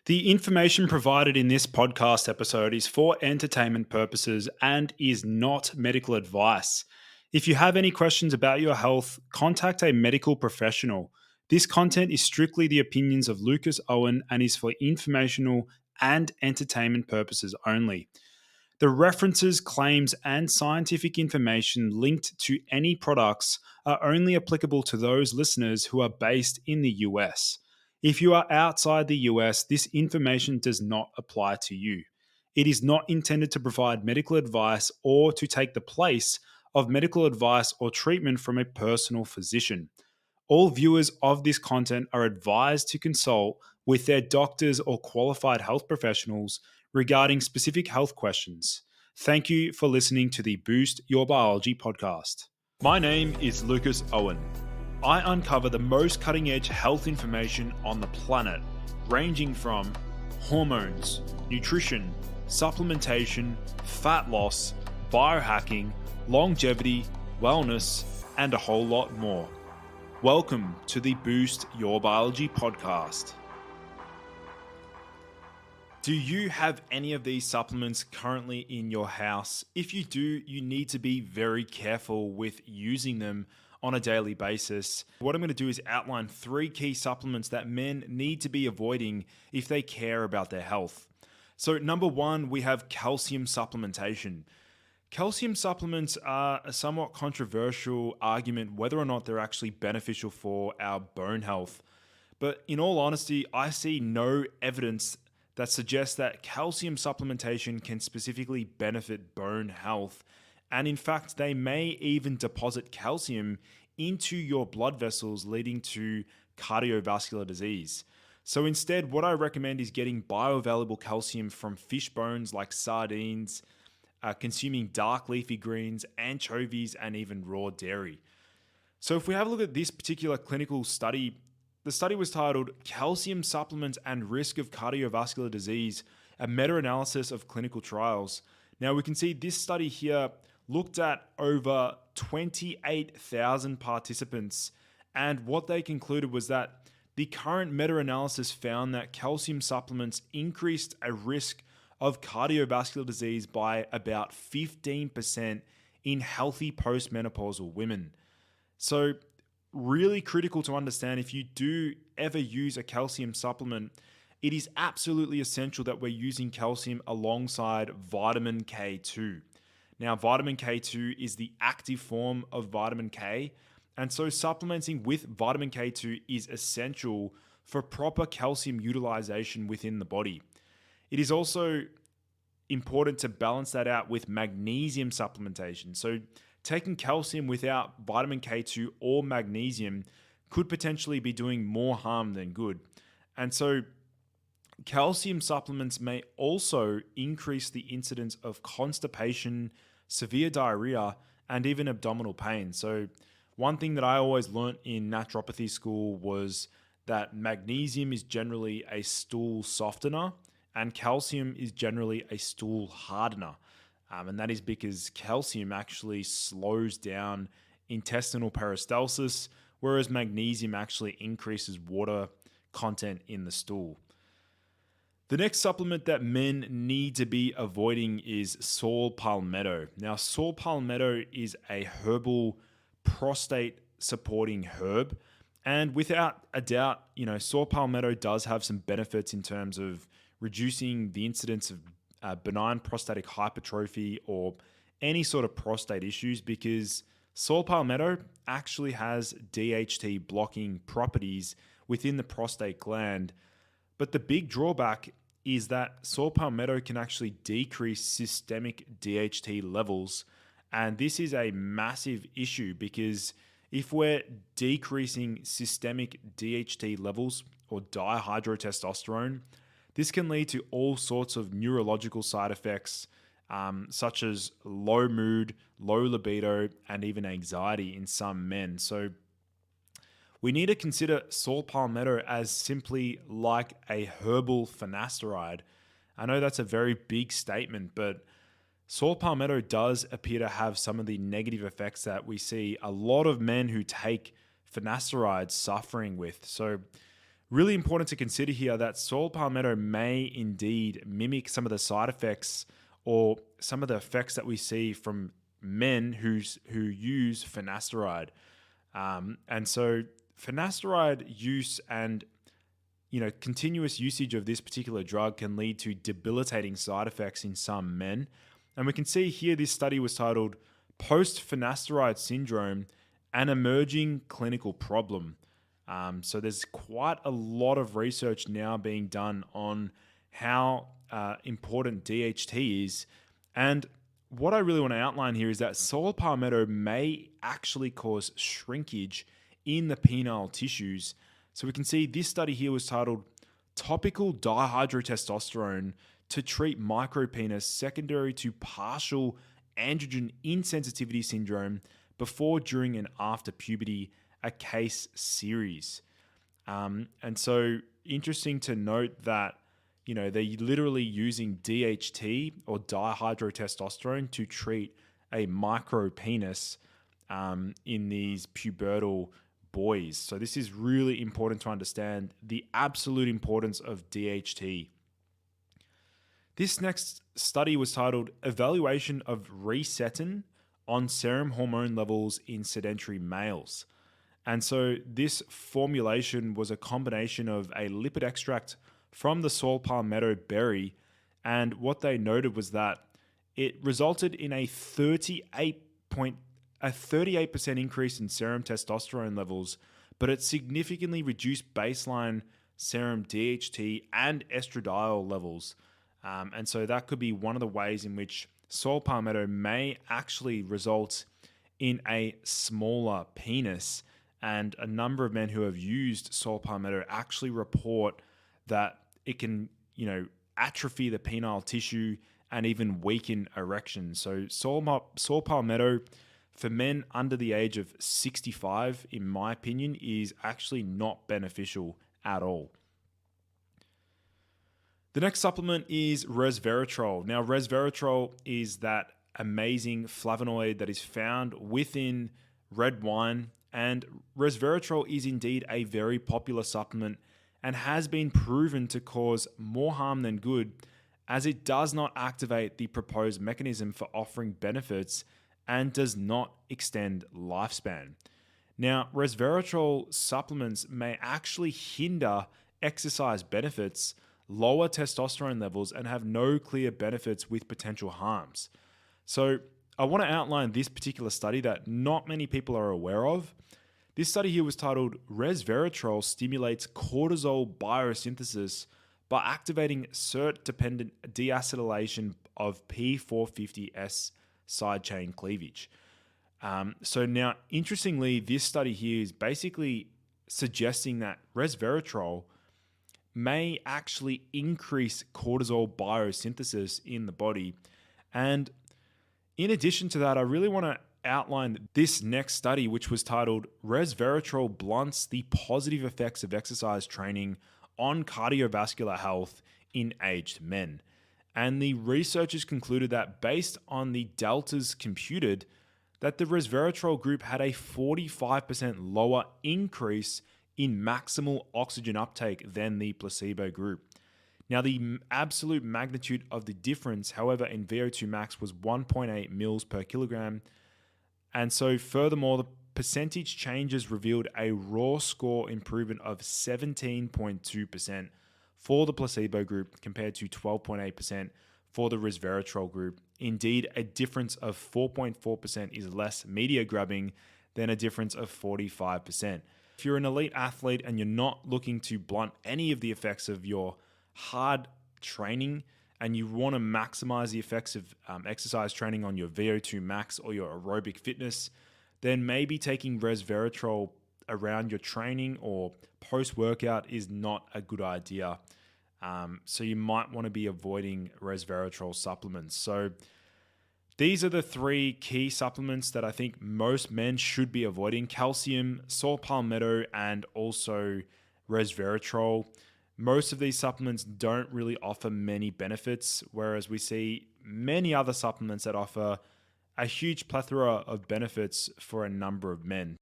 The information provided in this podcast episode is for entertainment purposes and is not medical advice. If you have any questions about your health, contact a medical professional. This content is strictly the opinions of Lucas Aoun and is for informational and entertainment purposes only. The references, claims, and scientific information linked to any products are only applicable to those listeners who are based in the US. If you are outside the US, this information does not apply to you. It is not intended to provide medical advice or to take the place of medical advice or treatment from a personal physician. All viewers of this content are advised to consult with their doctors or qualified health professionals regarding specific health questions. Thank you for listening to the Boost Your Biology podcast. My name is Lucas Aoun. I uncover the most cutting edge health information on the planet, ranging from hormones, nutrition, supplementation, fat loss, biohacking, longevity, wellness, and a whole lot more. Welcome to the Boost Your Biology podcast. Do you have any of these supplements currently in your house? If you do, you need to be very careful with using them on a daily basis. What I'm going to do is outline 3 key supplements that men need to be avoiding if they care about their health. So number 1, we have calcium supplementation. Calcium supplements are a somewhat controversial argument whether or not they're actually beneficial for our bone health. But in all honesty, I see no evidence that suggests that calcium supplementation can specifically benefit bone health. And in fact, they may even deposit calcium into your blood vessels, leading to cardiovascular disease. So instead, what I recommend is getting bioavailable calcium from fish bones like sardines, consuming dark leafy greens, anchovies, and even raw dairy. So if we have a look at this particular clinical study, the study was titled Calcium Supplements and Risk of Cardiovascular Disease, a meta-analysis of clinical trials. Now we can see this study here looked at over 28,000 participants, and what they concluded was that the current meta-analysis found that calcium supplements increased a risk of cardiovascular disease by about 15% in healthy postmenopausal women. So really critical to understand, if you do ever use a calcium supplement, it is absolutely essential that we're using calcium alongside vitamin K2. Now, vitamin K2 is the active form of vitamin K, and so supplementing with vitamin K2 is essential for proper calcium utilization within the body. It is also important to balance that out with magnesium supplementation. So taking calcium without vitamin K2 or magnesium could potentially be doing more harm than good. And so calcium supplements may also increase the incidence of constipation, severe diarrhea, and even abdominal pain. So one thing that I always learnt in naturopathy school was that magnesium is generally a stool softener and calcium is generally a stool hardener. And that is because calcium actually slows down intestinal peristalsis, whereas magnesium actually increases water content in the stool. The next supplement that men need to be avoiding is saw palmetto. Now, saw palmetto is a herbal prostate supporting herb. And without a doubt, saw palmetto does have some benefits in terms of reducing the incidence of benign prostatic hypertrophy or any sort of prostate issues, because saw palmetto actually has DHT blocking properties within the prostate gland. But the big drawback is that saw palmetto can actually decrease systemic DHT levels. And this is a massive issue, because if we're decreasing systemic DHT levels or dihydrotestosterone, this can lead to all sorts of neurological side effects, such as low mood, low libido, and even anxiety in some men. So we need to consider saw palmetto as simply like a herbal finasteride. I know that's a very big statement, but saw palmetto does appear to have some of the negative effects that we see a lot of men who take finasterides suffering with. So Really important to consider here that saw palmetto may indeed mimic some of the side effects or some of the effects that we see from men who use finasteride. And so finasteride use and continuous usage of this particular drug can lead to debilitating side effects in some men. And we can see here this study was titled Post-Finasteride Syndrome, an Emerging Clinical Problem. So there's quite a lot of research now being done on how important DHT is. And what I really want to outline here is that saw palmetto may actually cause shrinkage in the penile tissues. So we can see this study here was titled Topical Dihydrotestosterone to Treat Micropenis Secondary to Partial Androgen Insensitivity Syndrome Before, During, and After Puberty, a Case Series. And so interesting to note that they're literally using DHT or dihydrotestosterone to treat a micropenis in these pubertal boys. So this is really important to understand the absolute importance of DHT. This next study was titled Evaluation of Resetin on Serum Hormone Levels in Sedentary Males. And so this formulation was a combination of a lipid extract from the saw palmetto berry, and what they noted was that it resulted in a 38% increase in serum testosterone levels, but it significantly reduced baseline serum DHT and estradiol levels. And so that could be one of the ways in which saw palmetto may actually result in a smaller penis. And a number of men who have used saw palmetto actually report that it can, atrophy the penile tissue and even weaken erections. So saw palmetto for men under the age of 65, in my opinion, is actually not beneficial at all. The next supplement is resveratrol. Now, resveratrol is that amazing flavonoid that is found within red wine, and resveratrol is indeed a very popular supplement and has been proven to cause more harm than good, as it does not activate the proposed mechanism for offering benefits and does not extend lifespan. Now, resveratrol supplements may actually hinder exercise benefits, lower testosterone levels, and have no clear benefits with potential harms. So I want to outline this particular study that not many people are aware of. This study here was titled Resveratrol Stimulates Cortisol Biosynthesis by Activating SERT-Dependent Deacetylation of P450S Side Chain Cleavage. So now, interestingly, this study here is basically suggesting that resveratrol may actually increase cortisol biosynthesis in the body. And in addition to that, I really want to outline this next study, which was titled Resveratrol Blunts the Positive Effects of Exercise Training on Cardiovascular Health in Aged Men. And the researchers concluded that based on the deltas computed, that the resveratrol group had a 45% lower increase in maximal oxygen uptake than the placebo group. Now, the absolute magnitude of the difference, however, in VO2 max was 1.8 mils per kilogram. And so furthermore, the percentage changes revealed a raw score improvement of 17.2% for the placebo group compared to 12.8% for the resveratrol group. Indeed, a difference of 4.4% is less media grabbing than a difference of 45%. If you're an elite athlete and you're not looking to blunt any of the effects of your hard training and you want to maximize the effects of exercise training on your VO2 max or your aerobic fitness, then maybe taking resveratrol around your training or post-workout is not a good idea. So you might want to be avoiding resveratrol supplements. So these are the three key supplements that I think most men should be avoiding: calcium, saw palmetto, and also resveratrol. Most of these supplements don't really offer many benefits, whereas we see many other supplements that offer a huge plethora of benefits for a number of men.